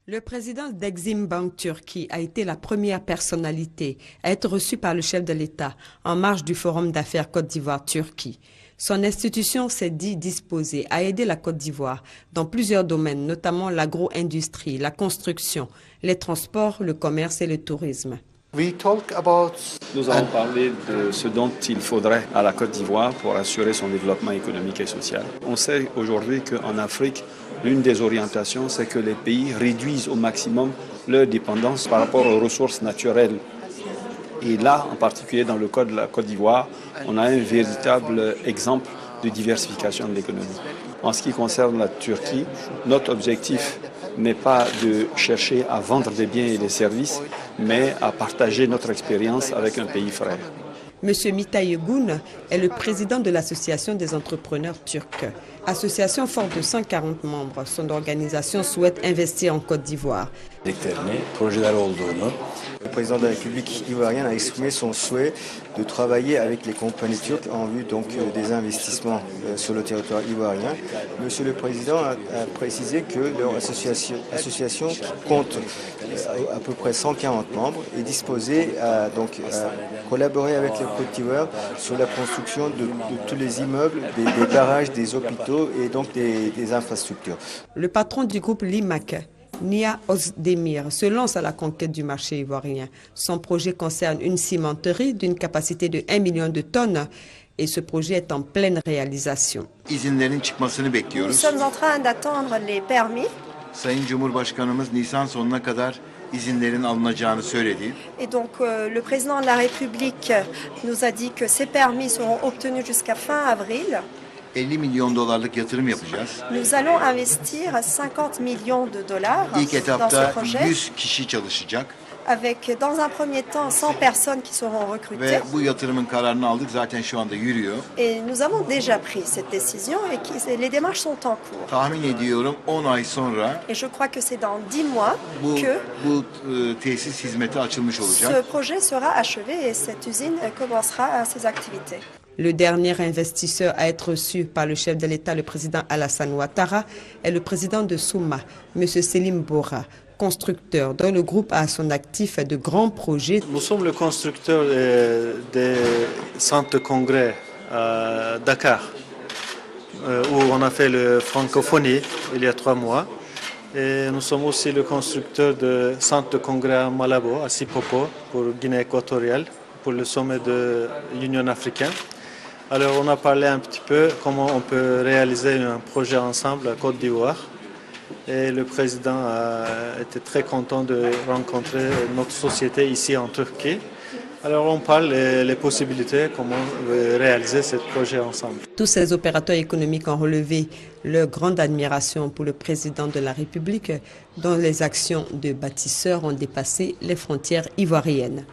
Le président d'Exim Bank Turquie a été la première personnalité à être reçue par le chef de l'État en marge du Forum d'affaires Côte d'Ivoire-Turquie. Son institution s'est dit disposée à aider la Côte d'Ivoire dans plusieurs domaines, notamment l'agro-industrie, la construction, les transports, le commerce et le tourisme. Nous avons parlé de ce dont il faudrait à la Côte d'Ivoire pour assurer son développement économique et social. On sait aujourd'hui qu'en Afrique, l'une des orientations, c'est que les pays réduisent au maximum leur dépendance par rapport aux ressources naturelles. Et là, en particulier dans le cas de la Côte d'Ivoire, on a un véritable exemple de diversification de l'économie. En ce qui concerne la Turquie, notre objectif n'est pas de chercher à vendre des biens et des services, mais à partager notre expérience avec un pays frère. M. Mitay Yegun est le président de l'Association des entrepreneurs turcs. Association forte de 140 membres, son organisation souhaite investir en Côte d'Ivoire. Le président de la République ivoirienne a exprimé son souhait de travailler avec les compagnies turques en vue des investissements sur le territoire ivoirien. Monsieur le Président a précisé que leur association qui compte à peu près 140 membres est disposée à collaborer avec la Côte d'Ivoire sur la construction de tous les immeubles, des barrages, des hôpitaux et donc des infrastructures. Le patron du groupe Limak, Nia Ozdemir, se lance à la conquête du marché ivoirien. Son projet concerne une cimenterie d'une capacité de 1 million de tonnes et ce projet est en pleine réalisation. Nous sommes en train d'attendre les permis. Sayın Cumhurbaşkanımız Nisan sonuna kadar izinlerin alınacağını söyledi. Et donc le président de la République nous a dit que ces permis seront obtenus jusqu'à fin avril. 50 milyon dolarlık yatırım yapacağız. Nous allons investir 50 millions de dollars İlk dans ce etapta projet. 100 kişi çalışacak. Avec, dans un premier temps, 100 personnes qui seront recrutées. Ve bu yatırımın kararını aldık. Zaten şu anda yürüyor. Et nous avons déjà pris cette décision et les démarches sont en cours. Tahmin ediyorum 10 ay sonra Et je crois que c'est dans 10 mois que bu tesis hizmete açılmış olacak. ce projet sera achevé et cette usine commencera ses activités. Le dernier investisseur à être reçu par le chef de l'État, le président Alassane Ouattara, est le président de Souma, M. Selim Bora, constructeur dont le groupe a à son actif de grands projets. Nous sommes le constructeur des centres de congrès à Dakar, où on a fait le francophonie il y a 3 mois. Et nous sommes aussi le constructeur de centre de congrès à Malabo, à Sipopo, pour Guinée équatoriale, pour le sommet de l'Union africaine. Alors on a parlé un petit peu comment on peut réaliser un projet ensemble à Côte d'Ivoire. Et le président a été très content de rencontrer notre société ici en Turquie. Alors on parle des possibilités, comment réaliser ce projet ensemble. Tous ces opérateurs économiques ont relevé leur grande admiration pour le président de la République, dont les actions de bâtisseurs ont dépassé les frontières ivoiriennes.